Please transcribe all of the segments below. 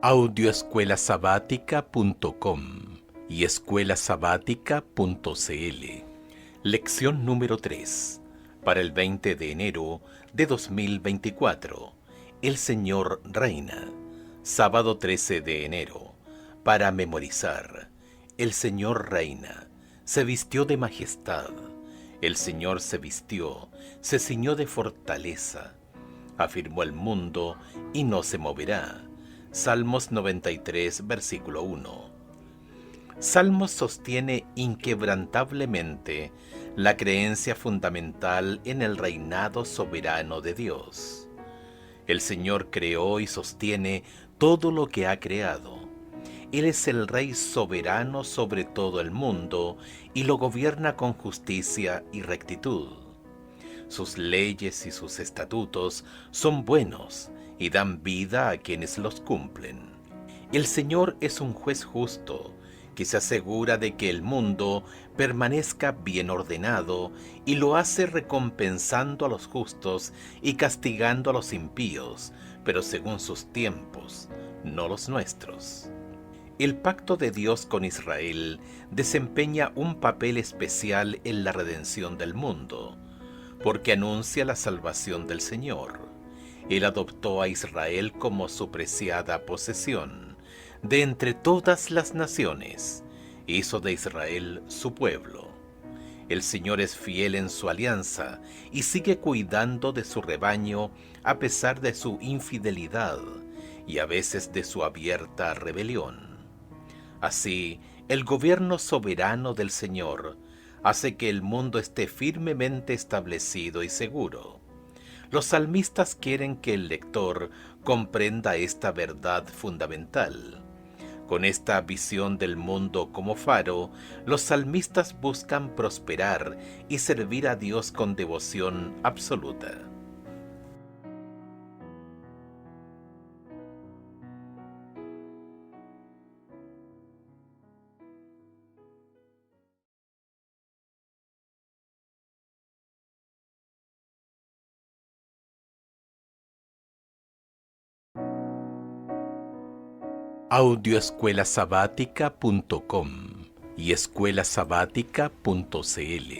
Audioescuelasabática.com y escuelasabática.cl. Lección número 3. Para el 20 de enero de 2024. El Señor reina. Sábado 13 de enero. Para memorizar. El Señor reina. Se vistió de majestad. El Señor se vistió, se ciñó de fortaleza. Afirmó el mundo y no se moverá. Salmos 93, versículo 1. Salmos sostiene inquebrantablemente la creencia fundamental en el reinado soberano de Dios. El Señor creó y sostiene todo lo que ha creado. Él es el Rey soberano sobre todo el mundo y lo gobierna con justicia y rectitud. Sus leyes y sus estatutos son buenos y dan vida a quienes los cumplen. El Señor es un juez justo que se asegura de que el mundo permanezca bien ordenado y lo hace recompensando a los justos y castigando a los impíos, pero según sus tiempos, no los nuestros. El pacto de Dios con Israel desempeña un papel especial en la redención del mundo, porque anuncia la salvación del Señor. Él adoptó a Israel como su preciada posesión. De entre todas las naciones, hizo de Israel su pueblo. El Señor es fiel en su alianza y sigue cuidando de su rebaño a pesar de su infidelidad y a veces de su abierta rebelión. Así, el gobierno soberano del Señor hace que el mundo esté firmemente establecido y seguro. Los salmistas quieren que el lector comprenda esta verdad fundamental. Con esta visión del mundo como faro, los salmistas buscan prosperar y servir a Dios con devoción absoluta. Audioescuelasabática.com y escuelasabática.cl.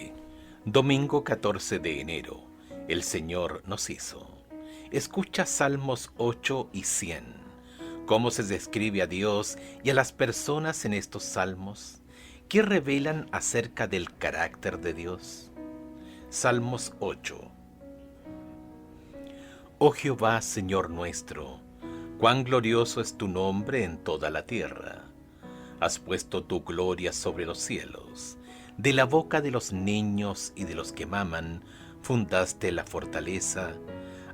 Domingo 14 de enero. El Señor nos hizo. Escucha Salmos 8 y 100. ¿Cómo se describe a Dios y a las personas en estos salmos? ¿Qué revelan acerca del carácter de Dios? Salmos 8. Oh Jehová, Señor nuestro, cuán glorioso es tu nombre en toda la tierra. Has puesto tu gloria sobre los cielos. De la boca de los niños y de los que maman, fundaste la fortaleza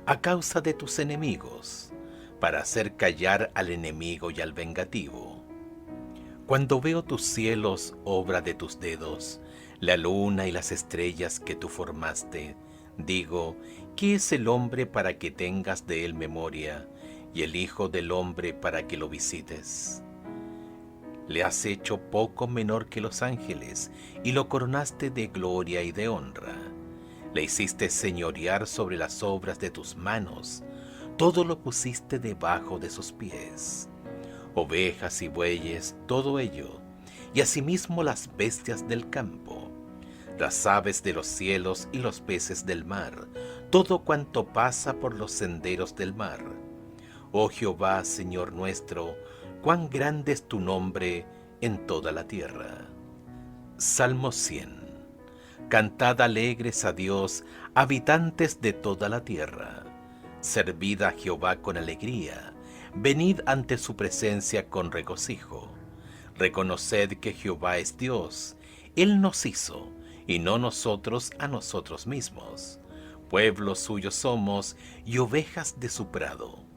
a causa de tus enemigos, para hacer callar al enemigo y al vengativo. Cuando veo tus cielos, obra de tus dedos, la luna y las estrellas que tú formaste, digo, ¿qué es el hombre para que tengas de él memoria, y el Hijo del Hombre para que lo visites? Le has hecho poco menor que los ángeles, y lo coronaste de gloria y de honra. Le hiciste señorear sobre las obras de tus manos, todo lo pusiste debajo de sus pies. Ovejas y bueyes, todo ello, y asimismo las bestias del campo, las aves de los cielos y los peces del mar, todo cuanto pasa por los senderos del mar. Oh Jehová, Señor nuestro, cuán grande es tu nombre en toda la tierra. Salmo 100. Cantad alegres a Dios, habitantes de toda la tierra. Servid a Jehová con alegría, venid ante su presencia con regocijo. Reconoced que Jehová es Dios, Él nos hizo, y no nosotros a nosotros mismos. Pueblo suyo somos y ovejas de su prado.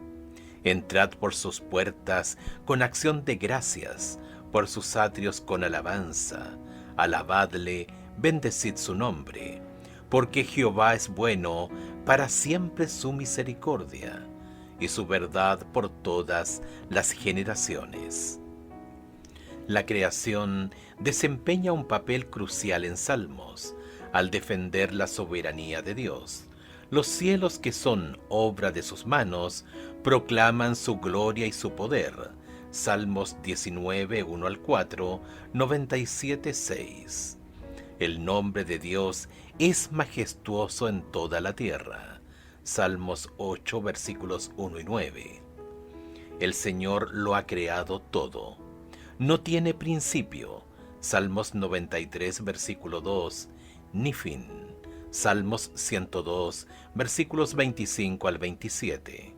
Entrad por sus puertas con acción de gracias, por sus atrios con alabanza. Alabadle, bendecid su nombre, porque Jehová es bueno, para siempre su misericordia, y su verdad por todas las generaciones. La creación desempeña un papel crucial en Salmos, al defender la soberanía de Dios. Los cielos, que son obra de sus manos, proclaman su gloria y su poder, Salmos 19, 1 al 4, 97, 6. El nombre de Dios es majestuoso en toda la tierra. Salmos 8, versículos 1 y 9. El Señor lo ha creado todo. No tiene principio. Salmos 93, versículo 2, ni fin. Salmos 102, versículos 25 al 27.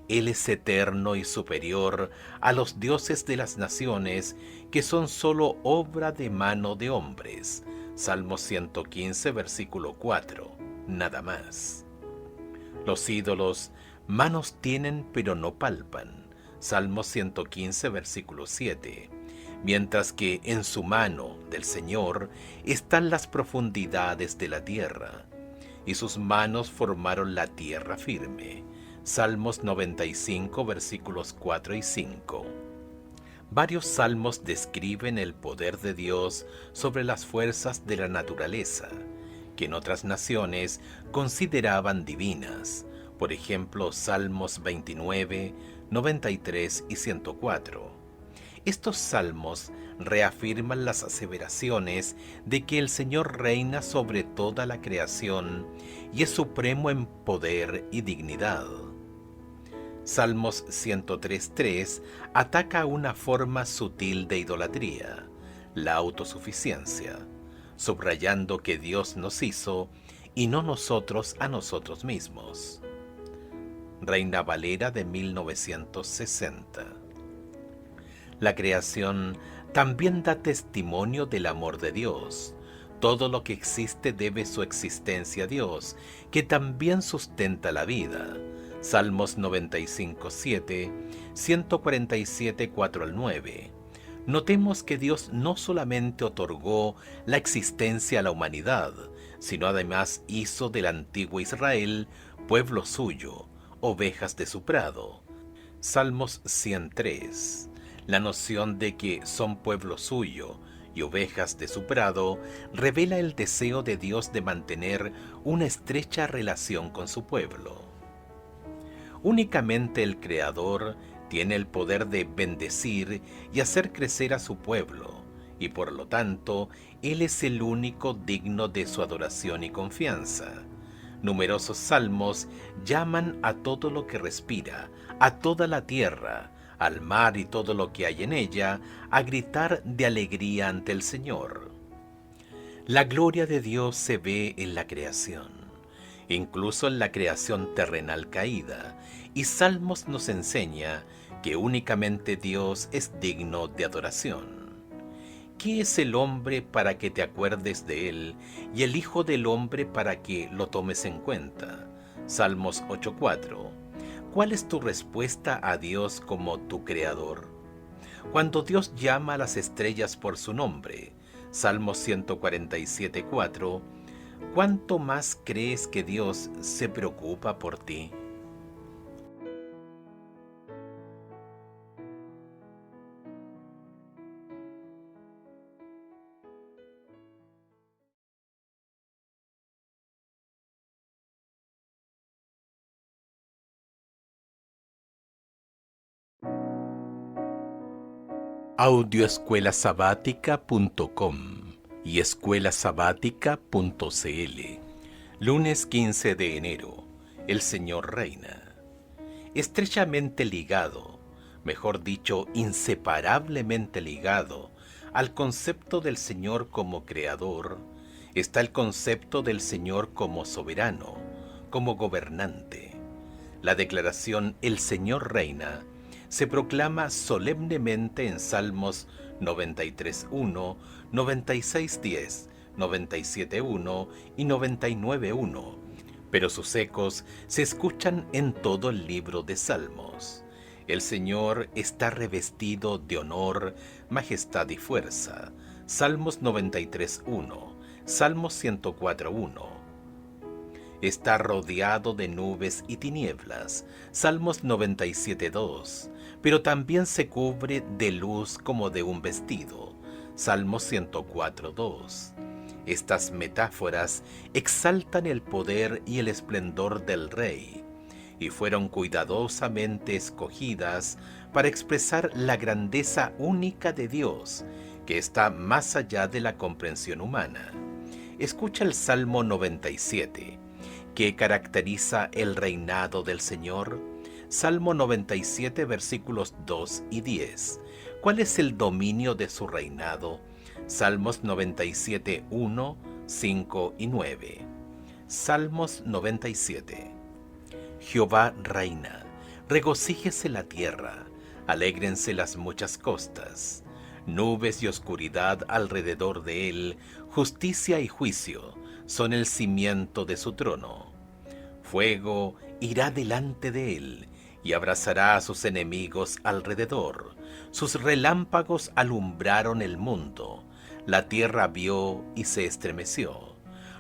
Él es eterno y superior a los dioses de las naciones, que son solo obra de mano de hombres. Salmos 115, versículo 4, nada más. Los ídolos manos tienen pero no palpan. Salmos 115, versículo 7. Mientras que en su mano del Señor están las profundidades de la tierra, y sus manos formaron la tierra firme. Salmos 95, versículos 4 y 5. Varios salmos describen el poder de Dios sobre las fuerzas de la naturaleza, que en otras naciones consideraban divinas. Por ejemplo, Salmos 29, 93 y 104. Estos salmos reafirman las aseveraciones de que el Señor reina sobre toda la creación y es supremo en poder y dignidad. Salmos 103.3 ataca una forma sutil de idolatría, la autosuficiencia, subrayando que Dios nos hizo y no nosotros a nosotros mismos. Reina Valera de 1960. La creación también da testimonio del amor de Dios. Todo lo que existe debe su existencia a Dios, que también sustenta la vida. Salmos 95.7, 147, 4 al 9. Notemos que Dios no solamente otorgó la existencia a la humanidad, sino además hizo del antiguo Israel pueblo suyo, ovejas de su prado. Salmos 103. La noción de que son pueblo suyo y ovejas de su prado revela el deseo de Dios de mantener una estrecha relación con su pueblo. Únicamente el Creador tiene el poder de bendecir y hacer crecer a su pueblo, y por lo tanto, Él es el único digno de su adoración y confianza. Numerosos salmos llaman a todo lo que respira, a toda la tierra, al mar y todo lo que hay en ella, a gritar de alegría ante el Señor. La gloria de Dios se ve en la creación, incluso en la creación terrenal caída, y Salmos nos enseña que únicamente Dios es digno de adoración. ¿Qué es el hombre para que te acuerdes de él, y el Hijo del hombre para que lo tomes en cuenta? Salmos 8.4. ¿Cuál es tu respuesta a Dios como tu Creador? Cuando Dios llama a las estrellas por su nombre, Salmos 147.4, ¿cuánto más crees que Dios se preocupa por ti? Audioescuelasabática.com y escuelasabática.cl. Lunes 15 de enero. El Señor reina. Estrechamente ligado, mejor dicho, inseparablemente ligado, al concepto del Señor como Creador, está el concepto del Señor como soberano, como gobernante. La declaración "El Señor reina" se proclama solemnemente en Salmos 93.1, 96.10, 97.1 y 99.1, pero sus ecos se escuchan en todo el libro de Salmos. El Señor está revestido de honor, majestad y fuerza. Salmos 93.1, Salmos 104.1. Está rodeado de nubes y tinieblas. Salmos 97.2. Pero también se cubre de luz como de un vestido. Salmos 104.2. Estas metáforas exaltan el poder y el esplendor del Rey, y fueron cuidadosamente escogidas para expresar la grandeza única de Dios, que está más allá de la comprensión humana. Escucha el Salmo 97, que caracteriza el reinado del Señor. Salmo 97, versículos 2 y 10. ¿Cuál es el dominio de su reinado? Salmos 97, 1, 5 y 9. Salmos 97. Jehová reina, regocíjese la tierra, alégrense las muchas costas. Nubes y oscuridad alrededor de él, justicia y juicio son el cimiento de su trono. Fuego irá delante de él y abrazará a sus enemigos alrededor. Sus relámpagos alumbraron el mundo. La tierra vio y se estremeció.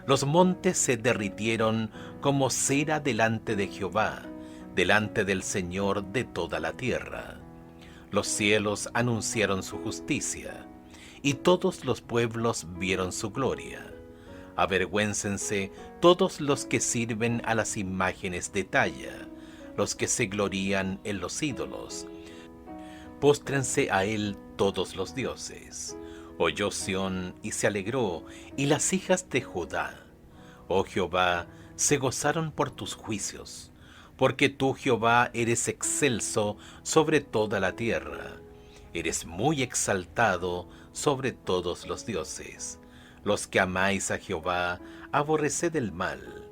Los montes se derritieron como cera delante de Jehová, delante del Señor de toda la tierra. Los cielos anunciaron su justicia, y todos los pueblos vieron su gloria. Avergüéncense todos los que sirven a las imágenes de talla, los que se glorían en los ídolos. Póstrense a él todos los dioses. Oyó Sión y se alegró, y las hijas de Judá. Oh Jehová, se gozaron por tus juicios, porque tú, Jehová, eres excelso sobre toda la tierra. Eres muy exaltado sobre todos los dioses. Los que amáis a Jehová, aborreced el mal.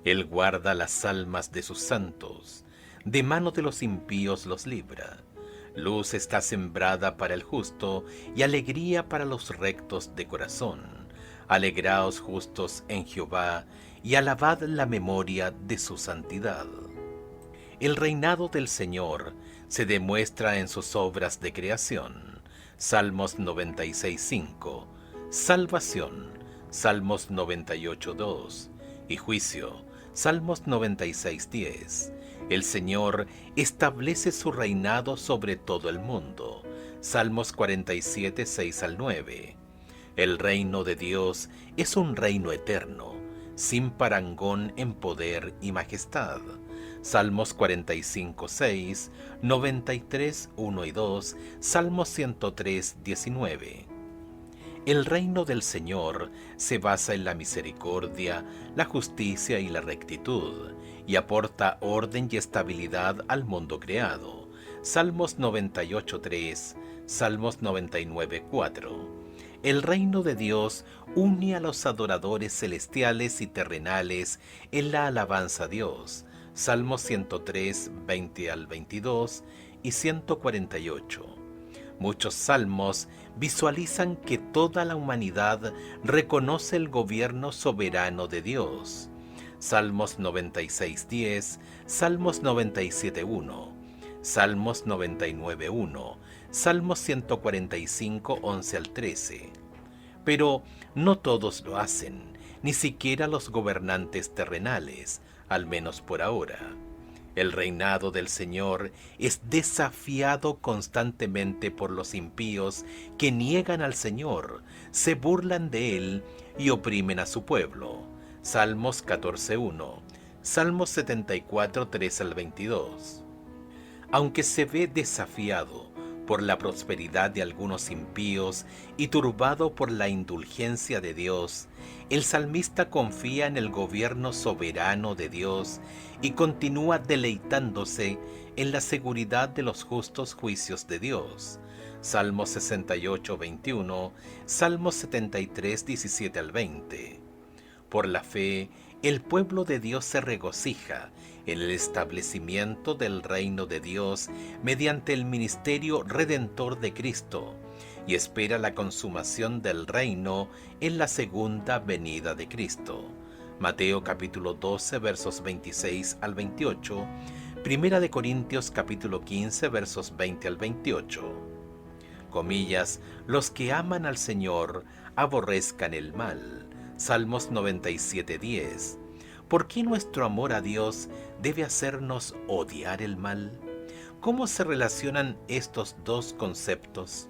Él guarda las almas de sus santos, de mano de los impíos los libra. Luz está sembrada para el justo y alegría para los rectos de corazón. Alegraos justos en Jehová y alabad la memoria de su santidad. El reinado del Señor se demuestra en sus obras de creación. Salmos 96:5, salvación, Salmos 98:2 y juicio, Salmos 96:10. El Señor establece su reinado sobre todo el mundo. Salmos 47:6 al 9. El reino de Dios es un reino eterno, sin parangón en poder y majestad. Salmos 45:6, 93:1 y 2, Salmos 103:19. El reino del Señor se basa en la misericordia, la justicia y la rectitud, y aporta orden y estabilidad al mundo creado. Salmos 98:3, Salmos 99:4. El reino de Dios une a los adoradores celestiales y terrenales en la alabanza a Dios. Salmos 103, 20 al 22 y 148. Muchos salmos visualizan que toda la humanidad reconoce el gobierno soberano de Dios. Salmos 96:10, Salmos 97:1, Salmos 99:1, Salmos 145, 11 al 13. Pero no todos lo hacen, ni siquiera los gobernantes terrenales, al menos por ahora. El reinado del Señor es desafiado constantemente por los impíos que niegan al Señor, se burlan de Él y oprimen a su pueblo. Salmos 14:1, Salmos 74, 3 al 22. Aunque se ve desafiado por la prosperidad de algunos impíos y turbado por la indulgencia de Dios, el salmista confía en el gobierno soberano de Dios y continúa deleitándose en la seguridad de los justos juicios de Dios. Salmos 68:21, Salmos 73, 17 al 20. Por la fe, el pueblo de Dios se regocija en el establecimiento del reino de Dios mediante el ministerio redentor de Cristo y espera la consumación del reino en la segunda venida de Cristo. Mateo capítulo 12 versos 26 al 28, Primera de Corintios capítulo 15 versos 20 al 28. Comillas, los que aman al Señor aborrezcan el mal. Salmos 97:10. ¿Por qué nuestro amor a Dios debe hacernos odiar el mal? ¿Cómo se relacionan estos dos conceptos?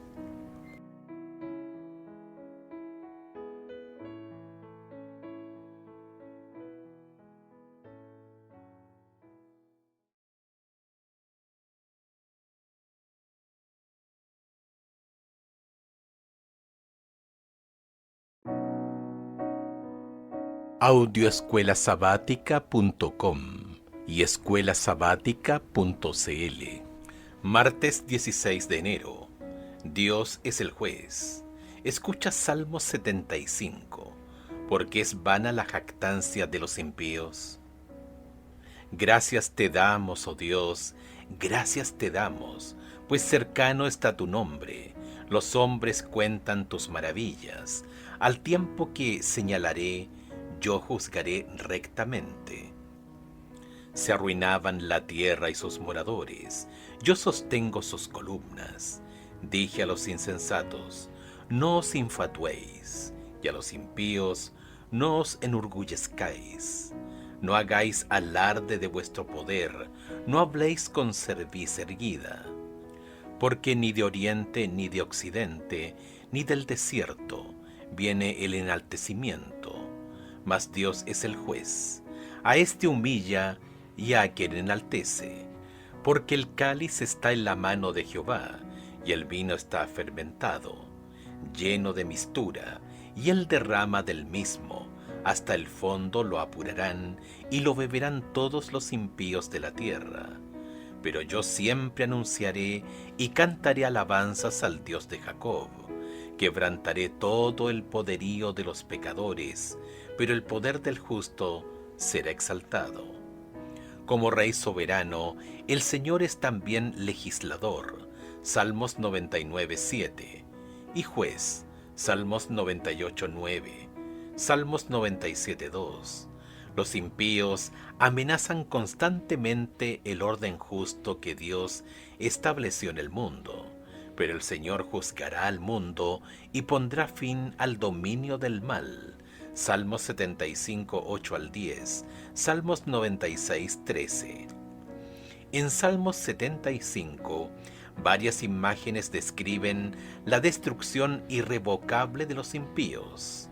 Audioescuelasabática.com y escuelasabática.cl. Martes 16 de enero. Dios es el juez. Escucha Salmo 75. Porque es vana la jactancia de los impíos. Gracias te damos, oh Dios, gracias te damos, pues cercano está tu nombre. Los hombres cuentan tus maravillas. Al tiempo que señalaré, yo juzgaré rectamente. Se arruinaban la tierra y sus moradores. Yo sostengo sus columnas. Dije a los insensatos, no os infatuéis, y a los impíos, no os enorgullezcáis. No hagáis alarde de vuestro poder, no habléis con cerviz erguida. Porque ni de oriente, ni de occidente, ni del desierto, viene el enaltecimiento. Mas Dios es el juez. A éste humilla y a quien enaltece. Porque el cáliz está en la mano de Jehová, y el vino está fermentado, lleno de mistura, y él derrama del mismo. Hasta el fondo lo apurarán, y lo beberán todos los impíos de la tierra. Pero yo siempre anunciaré y cantaré alabanzas al Dios de Jacob. Quebrantaré todo el poderío de los pecadores, pero el poder del justo será exaltado. Como Rey soberano, el Señor es también legislador. Salmos 99:7. Y juez, Salmos 98:9. Salmos 97:2. Los impíos amenazan constantemente el orden justo que Dios estableció en el mundo, pero el Señor juzgará al mundo y pondrá fin al dominio del mal. Salmos 75:8 al 10, Salmos 96:13. En Salmos 75, varias imágenes describen la destrucción irrevocable de los impíos.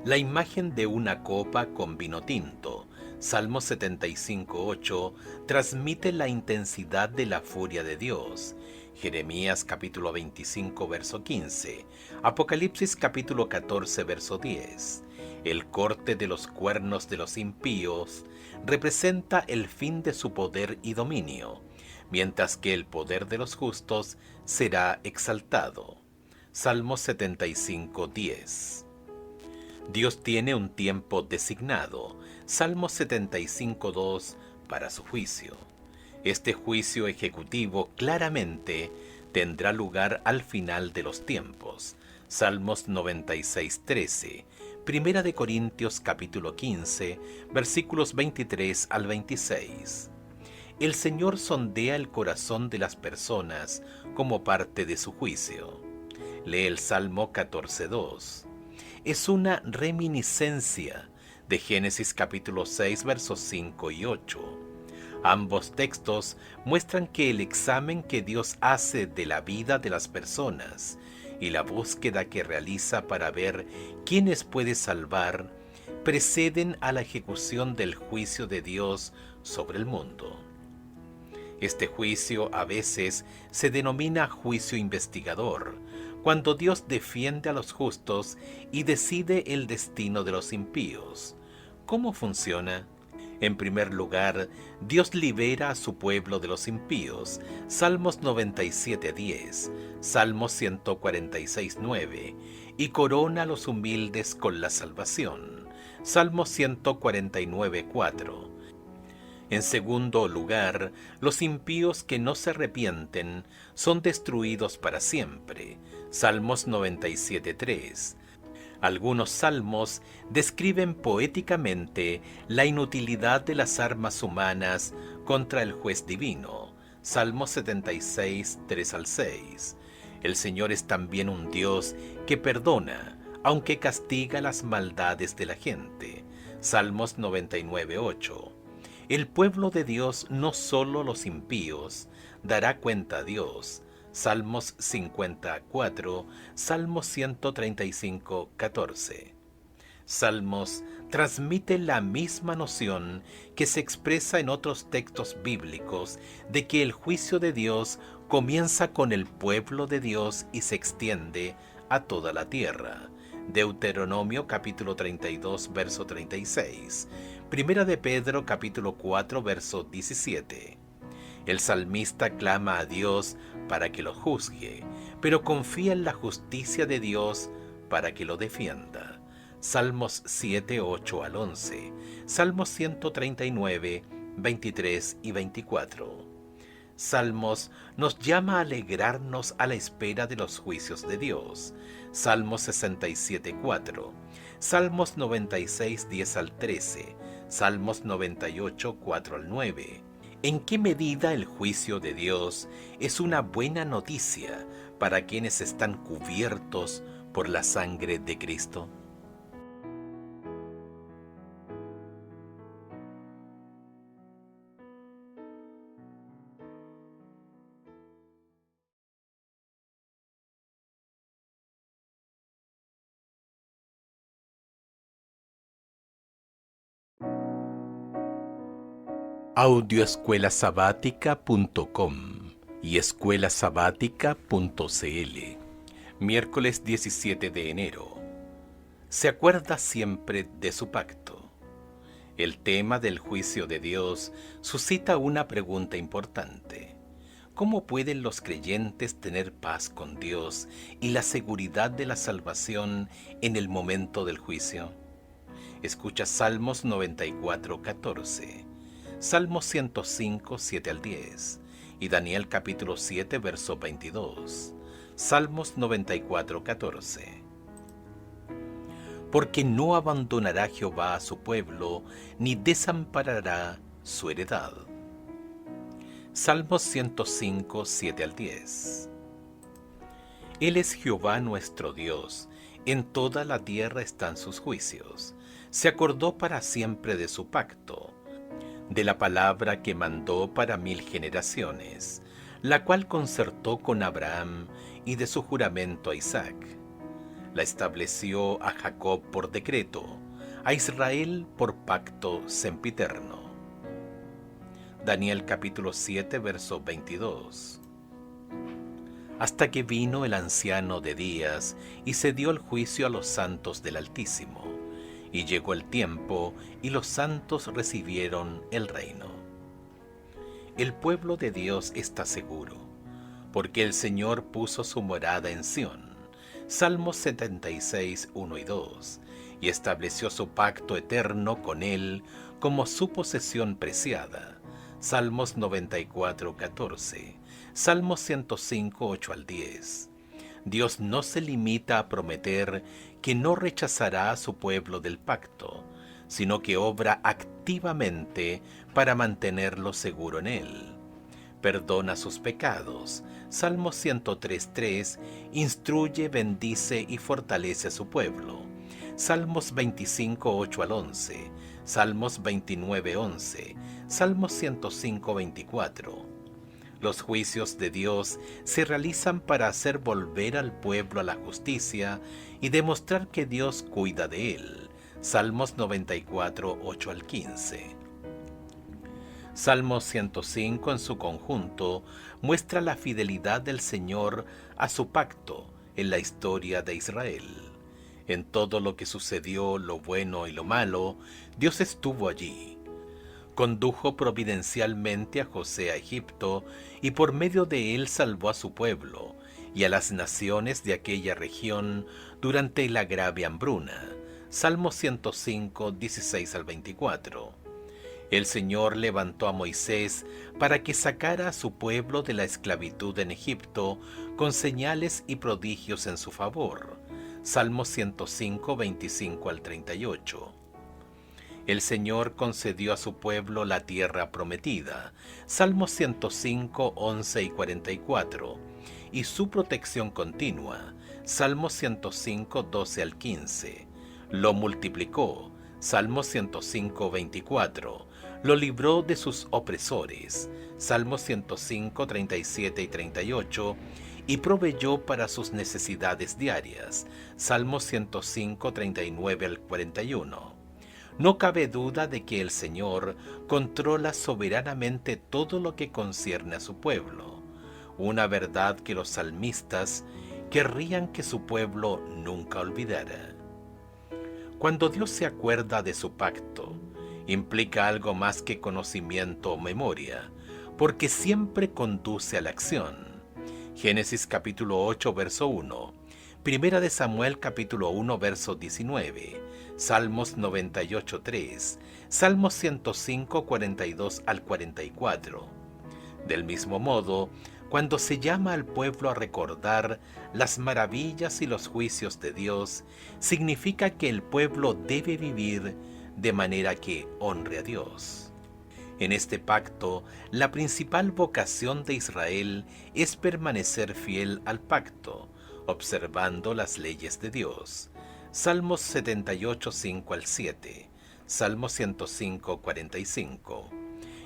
La imagen de una copa con vino tinto, Salmos 75:8, transmite la intensidad de la furia de Dios. Jeremías capítulo 25, verso 15, Apocalipsis capítulo 14, verso 10. El corte de los cuernos de los impíos representa el fin de su poder y dominio, mientras que el poder de los justos será exaltado. Salmos 75:10. Dios tiene un tiempo designado, Salmos 75:2, para su juicio. Este juicio ejecutivo claramente tendrá lugar al final de los tiempos. Salmos 96:13, Primera de Corintios capítulo 15, versículos 23 al 26. El Señor sondea el corazón de las personas como parte de su juicio. Lee el Salmo 14:2. Es una reminiscencia de Génesis capítulo 6, versos 5 y 8. Ambos textos muestran que el examen que Dios hace de la vida de las personas y la búsqueda que realiza para ver quiénes puede salvar preceden a la ejecución del juicio de Dios sobre el mundo. Este juicio a veces se denomina juicio investigador, cuando Dios defiende a los justos y decide el destino de los impíos. ¿Cómo funciona? En primer lugar, Dios libera a su pueblo de los impíos. Salmos 97:10, Salmos 146:9, y corona a los humildes con la salvación. Salmos 149:4. En segundo lugar, los impíos que no se arrepienten son destruidos para siempre. Salmos 97:3. Algunos salmos describen poéticamente la inutilidad de las armas humanas contra el juez divino. Salmos 76:3 al 6. El Señor es también un Dios que perdona, aunque castiga las maldades de la gente. Salmos 99:8. El pueblo de Dios, no solo los impíos, dará cuenta a Dios. Salmos 54, Salmos 135:14. Salmos transmite la misma noción que se expresa en otros textos bíblicos de que el juicio de Dios comienza con el pueblo de Dios y se extiende a toda la tierra. Deuteronomio capítulo 32, verso 36. Primera de Pedro capítulo 4, verso 17. El salmista clama a Dios para que lo juzgue, pero confía en la justicia de Dios para que lo defienda. Salmos 7, 8 al 11. Salmos 139, 23 y 24. Salmos nos llama a alegrarnos a la espera de los juicios de Dios. Salmos 67, 4. Salmos 96, 10 al 13. Salmos 98, 4 al 9. ¿En qué medida el juicio de Dios es una buena noticia para quienes están cubiertos por la sangre de Cristo? Audioescuelasabática.com y escuelasabática.cl. Miércoles 17 de enero. Se acuerda siempre de su pacto. El tema del juicio de Dios suscita una pregunta importante. ¿Cómo pueden los creyentes tener paz con Dios y la seguridad de la salvación en el momento del juicio? Escucha Salmos 94, 14. Salmos 105, 7 al 10 y Daniel capítulo 7, verso 22. Salmos 94, 14. Porque no abandonará Jehová a su pueblo, ni desamparará su heredad. Salmos 105, 7 al 10. Él es Jehová nuestro Dios, en toda la tierra están sus juicios. Se acordó para siempre de su pacto, de la palabra que mandó para 1000 generaciones, la cual concertó con Abraham y de su juramento a Isaac. La estableció a Jacob por decreto, a Israel por pacto sempiterno. Daniel capítulo 7, verso 22. Hasta que vino el anciano de días y se dio el juicio a los santos del Altísimo. Y llegó el tiempo, y los santos recibieron el reino. El pueblo de Dios está seguro, porque el Señor puso su morada en Sión. Salmos 76, 1 y 2. Y estableció su pacto eterno con él como su posesión preciada. Salmos 94, 14. Salmos 105, 8 al 10. Dios no se limita a prometer que no rechazará a su pueblo del pacto, sino que obra activamente para mantenerlo seguro en él. Perdona sus pecados. Salmos 103:3 instruye, bendice y fortalece a su pueblo. Salmos 25:8 al 11. Salmos 29:11. Salmos 105:24. Los juicios de Dios se realizan para hacer volver al pueblo a la justicia y demostrar que Dios cuida de él. Salmos 94, 8 al 15. Salmos 105 en su conjunto muestra la fidelidad del Señor a su pacto en la historia de Israel. En todo lo que sucedió, lo bueno y lo malo, Dios estuvo allí. Condujo providencialmente a José a Egipto y por medio de él salvó a su pueblo y a las naciones de aquella región durante la grave hambruna. Salmo 105, 16 al 24. El Señor levantó a Moisés para que sacara a su pueblo de la esclavitud en Egipto con señales y prodigios en su favor. Salmo 105, 25 al 38. El Señor concedió a su pueblo la tierra prometida. Salmos 105, 11 y 44. Y su protección continua. Salmos 105, 12 al 15. Lo multiplicó. Salmos 105, 24. Lo libró de sus opresores. Salmos 105, 37 y 38. Y proveyó para sus necesidades diarias. Salmos 105, 39 al 41. No cabe duda de que el Señor controla soberanamente todo lo que concierne a su pueblo, una verdad que los salmistas querrían que su pueblo nunca olvidara. Cuando Dios se acuerda de su pacto, implica algo más que conocimiento o memoria, porque siempre conduce a la acción. Génesis capítulo 8, verso 1, Primera de Samuel capítulo 1, verso 19, Salmos 98, 3, Salmos 105, 42 al 44. Del mismo modo, cuando se llama al pueblo a recordar las maravillas y los juicios de Dios, significa que el pueblo debe vivir de manera que honre a Dios. En este pacto, la principal vocación de Israel es permanecer fiel al pacto, observando las leyes de Dios. Salmos 78, 5 al 7, Salmos 105, 45.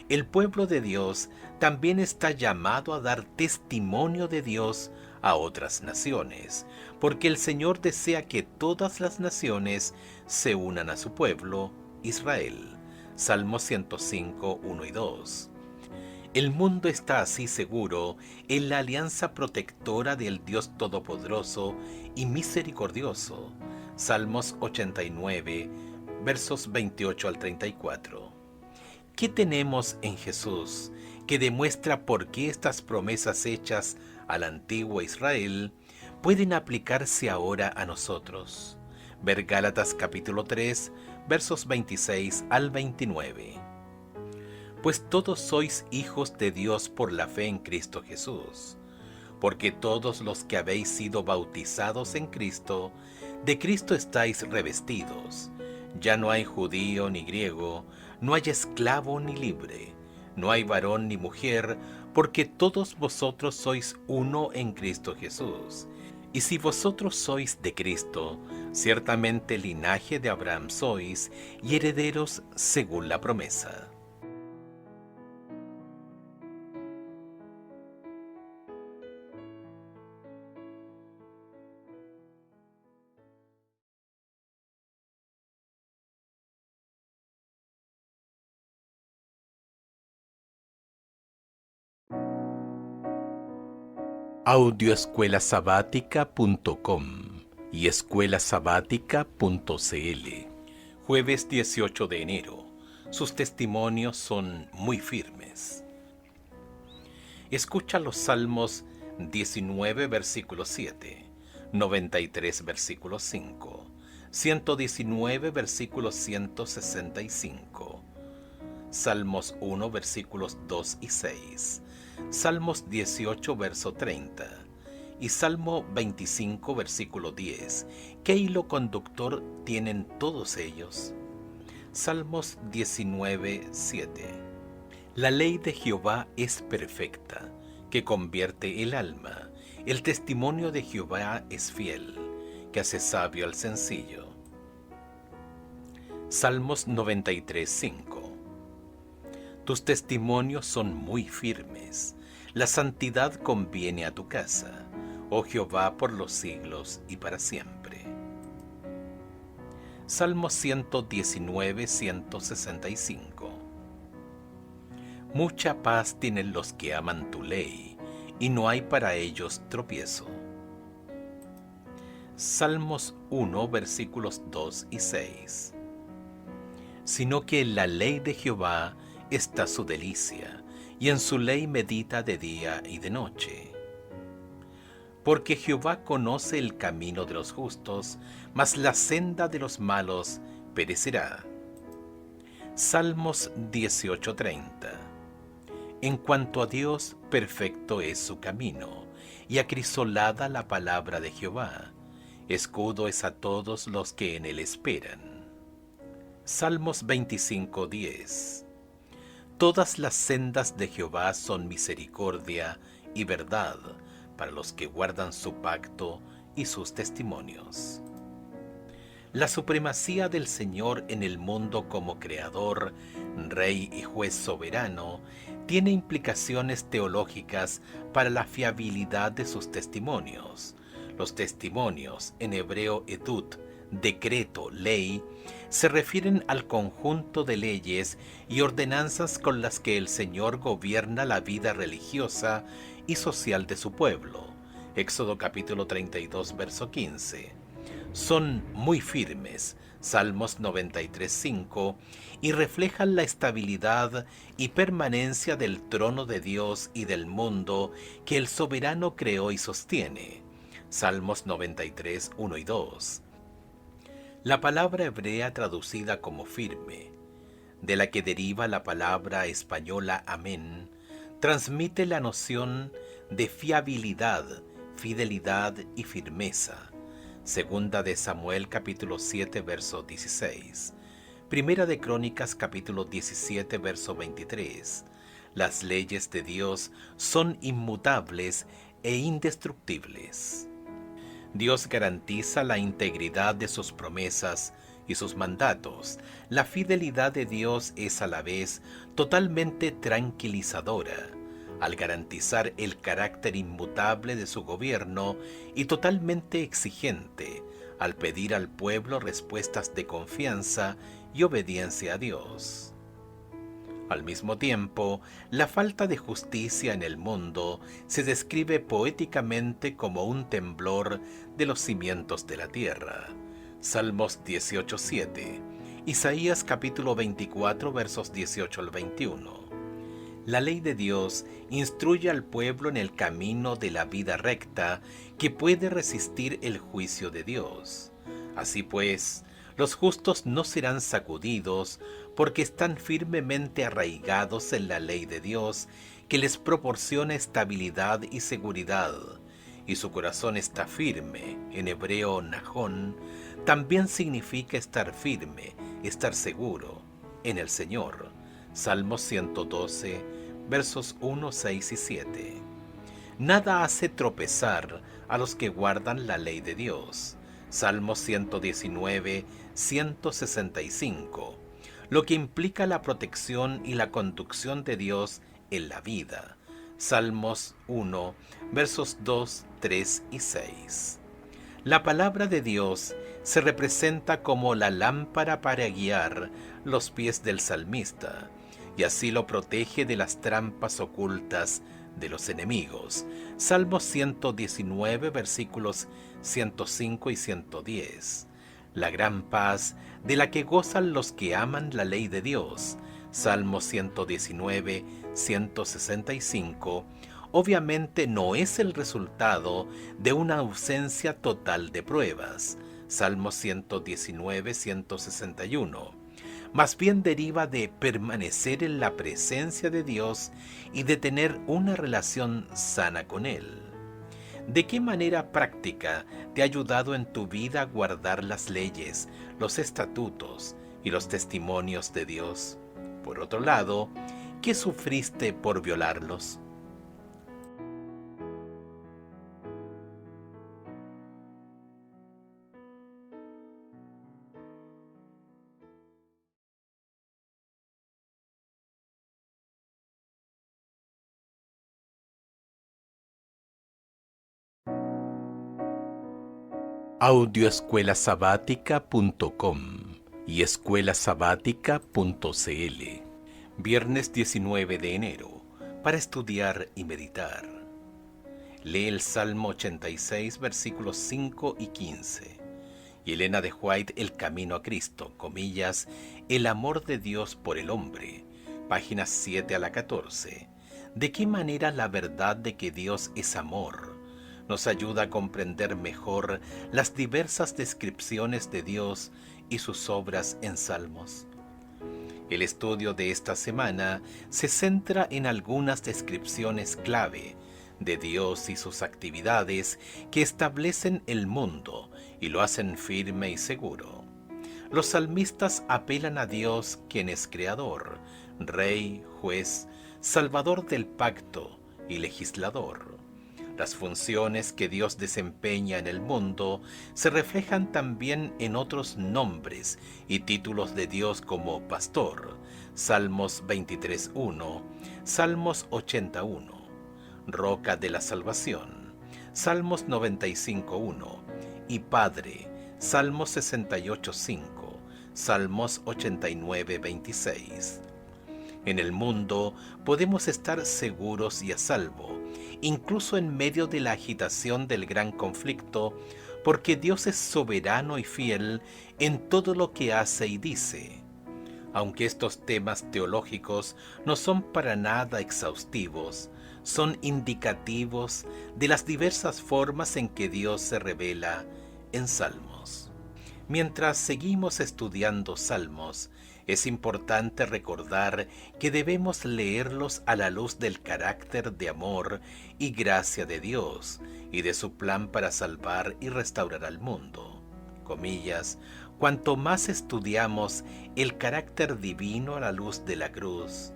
El pueblo de Dios también está llamado a dar testimonio de Dios a otras naciones, porque el Señor desea que todas las naciones se unan a su pueblo, Israel. Salmos 105, 1 y 2. El mundo está así seguro en la alianza protectora del Dios Todopoderoso y Misericordioso. Salmos 89, versos 28 al 34. ¿Qué tenemos en Jesús que demuestra por qué estas promesas hechas al antiguo Israel pueden aplicarse ahora a nosotros? Ver Gálatas capítulo 3, versos 26 al 29. Pues todos sois hijos de Dios por la fe en Cristo Jesús, porque todos los que habéis sido bautizados en Cristo, de Cristo estáis revestidos. Ya no hay judío ni griego, no hay esclavo ni libre, no hay varón ni mujer, porque todos vosotros sois uno en Cristo Jesús. Y si vosotros sois de Cristo, ciertamente linaje de Abraham sois, y herederos según la promesa. Audioescuelasabática.com y escuelasabática.cl. Jueves 18 de enero. Sus testimonios son muy firmes. Escucha los Salmos 19, versículo 7, 93, versículo 5, 119, versículo 165, Salmos 1, versículos 2 y 6, Salmos 18, verso 30 y Salmo 25, versículo 10. ¿Qué hilo conductor tienen todos ellos? Salmos 19, 7. La ley de Jehová es perfecta, que convierte el alma. El testimonio de Jehová es fiel, que hace sabio al sencillo. Salmos 93, 5. Tus testimonios son muy firmes. La santidad conviene a tu casa, oh Jehová, por los siglos y para siempre. Salmo 119, 165. Mucha paz tienen los que aman tu ley, y no hay para ellos tropiezo. Salmos 1, versículos 2 y 6. Sino que en la ley de Jehová está su delicia, y en su ley medita de día y de noche. Porque Jehová conoce el camino de los justos, mas la senda de los malos perecerá. Salmos 18:30. En cuanto a Dios, perfecto es su camino, y acrisolada la palabra de Jehová. Escudo es a todos los que en él esperan. Salmos 25:10. Todas las sendas de Jehová son misericordia y verdad para los que guardan su pacto y sus testimonios. La supremacía del Señor en el mundo como creador, rey y juez soberano tiene implicaciones teológicas para la fiabilidad de sus testimonios. Los testimonios, en hebreo edut, decreto, ley, se refieren al conjunto de leyes y ordenanzas con las que el Señor gobierna la vida religiosa y social de su pueblo. Éxodo capítulo 32, verso 15. Son muy firmes, Salmos 93:5, y reflejan la estabilidad y permanencia del trono de Dios y del mundo que el soberano creó y sostiene. Salmos 93:1 y 2. La palabra hebrea traducida como firme, de la que deriva la palabra española amén, transmite la noción de fiabilidad, fidelidad y firmeza. Segunda de Samuel capítulo 7 verso 16. Primera de Crónicas capítulo 17 verso 23. Las leyes de Dios son inmutables e indestructibles. Dios garantiza la integridad de sus promesas y sus mandatos. La fidelidad de Dios es a la vez totalmente tranquilizadora, al garantizar el carácter inmutable de su gobierno, y totalmente exigente, al pedir al pueblo respuestas de confianza y obediencia a Dios. Al mismo tiempo, la falta de justicia en el mundo se describe poéticamente como un temblor de los cimientos de la tierra. Salmos 18:7, Isaías capítulo 24 versos 18 al 21. La ley de Dios instruye al pueblo en el camino de la vida recta que puede resistir el juicio de Dios. Así pues, los justos no serán sacudidos porque están firmemente arraigados en la ley de Dios, que les proporciona estabilidad y seguridad, y su corazón está firme. En hebreo najón también significa estar firme, estar seguro en el Señor. Salmos 112, versos 1, 6 y 7. Nada hace tropezar a los que guardan la ley de Dios. Salmos 119, 165, lo que implica la protección y la conducción de Dios en la vida. Salmos 1, versos 2, 3 y 6. La palabra de Dios se representa como la lámpara para guiar los pies del salmista, y así lo protege de las trampas ocultas de los enemigos. Salmos 119, versículos 105 y 110. La gran paz de la que gozan los que aman la ley de Dios. Salmos 119, 165. Obviamente no es el resultado de una ausencia total de pruebas. Salmos 119, 161. Más bien deriva de permanecer en la presencia de Dios y de tener una relación sana con Él. ¿De qué manera práctica te ha ayudado en tu vida a guardar las leyes, los estatutos y los testimonios de Dios? Por otro lado, ¿qué sufriste por violarlos? Audioescuelasabática.com y escuelasabática.cl. Viernes 19 de enero, para estudiar y meditar. Lee el Salmo 86, versículos 5 y 15. Y Elena de White, El camino a Cristo, comillas, el amor de Dios por el hombre, páginas 7 a la 14. ¿De qué manera la verdad de que Dios es amor nos ayuda a comprender mejor las diversas descripciones de Dios y sus obras en Salmos? El estudio de esta semana se centra en algunas descripciones clave de Dios y sus actividades que establecen el mundo y lo hacen firme y seguro. Los salmistas apelan a Dios, quien es creador, rey, juez, salvador del pacto y legislador. Las funciones que Dios desempeña en el mundo se reflejan también en otros nombres y títulos de Dios como pastor, Salmos 23:1, Salmos 81, roca de la salvación, Salmos 95:1, y Padre, Salmos 68:5, Salmos 89:26. En el mundo podemos estar seguros y a salvo, incluso en medio de la agitación del gran conflicto, porque Dios es soberano y fiel en todo lo que hace y dice. Aunque estos temas teológicos no son para nada exhaustivos, son indicativos de las diversas formas en que Dios se revela en Salmos. Mientras seguimos estudiando Salmos, es importante recordar que debemos leerlos a la luz del carácter de amor y gracia de Dios y de su plan para salvar y restaurar al mundo. Comillas, cuanto más estudiamos el carácter divino a la luz de la cruz,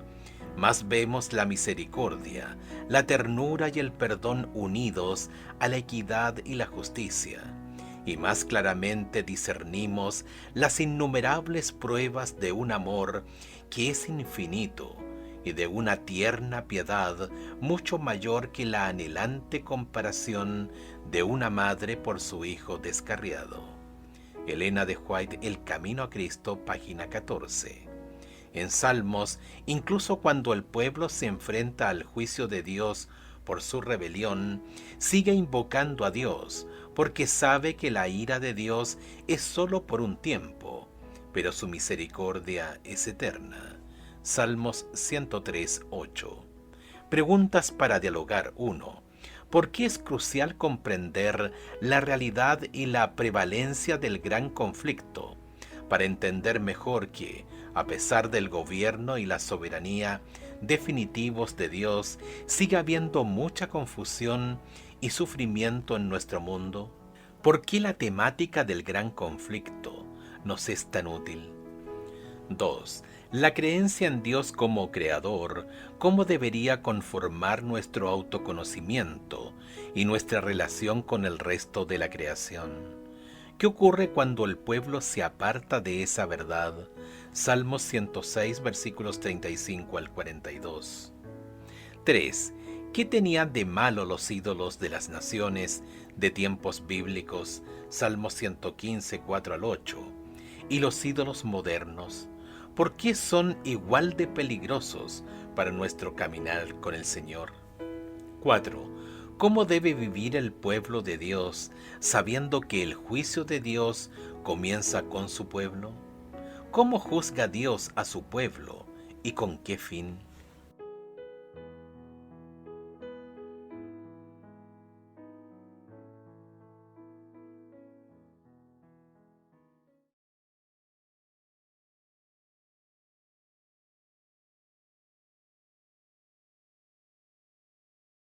más vemos la misericordia, la ternura y el perdón unidos a la equidad y la justicia, y más claramente discernimos las innumerables pruebas de un amor que es infinito y de una tierna piedad mucho mayor que la anhelante comparación de una madre por su hijo descarriado. Elena de White, El Camino a Cristo, página 14. En Salmos, incluso cuando el pueblo se enfrenta al juicio de Dios por su rebelión, sigue invocando a Dios, porque sabe que la ira de Dios es solo por un tiempo, pero su misericordia es eterna. Salmos 103:8. Preguntas para dialogar. 1. ¿Por qué es crucial comprender la realidad y la prevalencia del gran conflicto para entender mejor que, a pesar del gobierno y la soberanía definitivos de Dios, sigue habiendo mucha confusión y sufrimiento en nuestro mundo? ¿Por qué la temática del gran conflicto nos es tan útil? 2. La creencia en Dios como creador, ¿cómo debería conformar nuestro autoconocimiento y nuestra relación con el resto de la creación? ¿Qué ocurre cuando el pueblo se aparta de esa verdad? Salmos 106, versículos 35 al 42. 3. ¿Qué tenían de malo los ídolos de las naciones de tiempos bíblicos? Salmos 115, 4 al 8. ¿Y los ídolos modernos? ¿Por qué son igual de peligrosos para nuestro caminar con el Señor? 4. ¿Cómo debe vivir el pueblo de Dios sabiendo que el juicio de Dios comienza con su pueblo? ¿Cómo juzga Dios a su pueblo y con qué fin?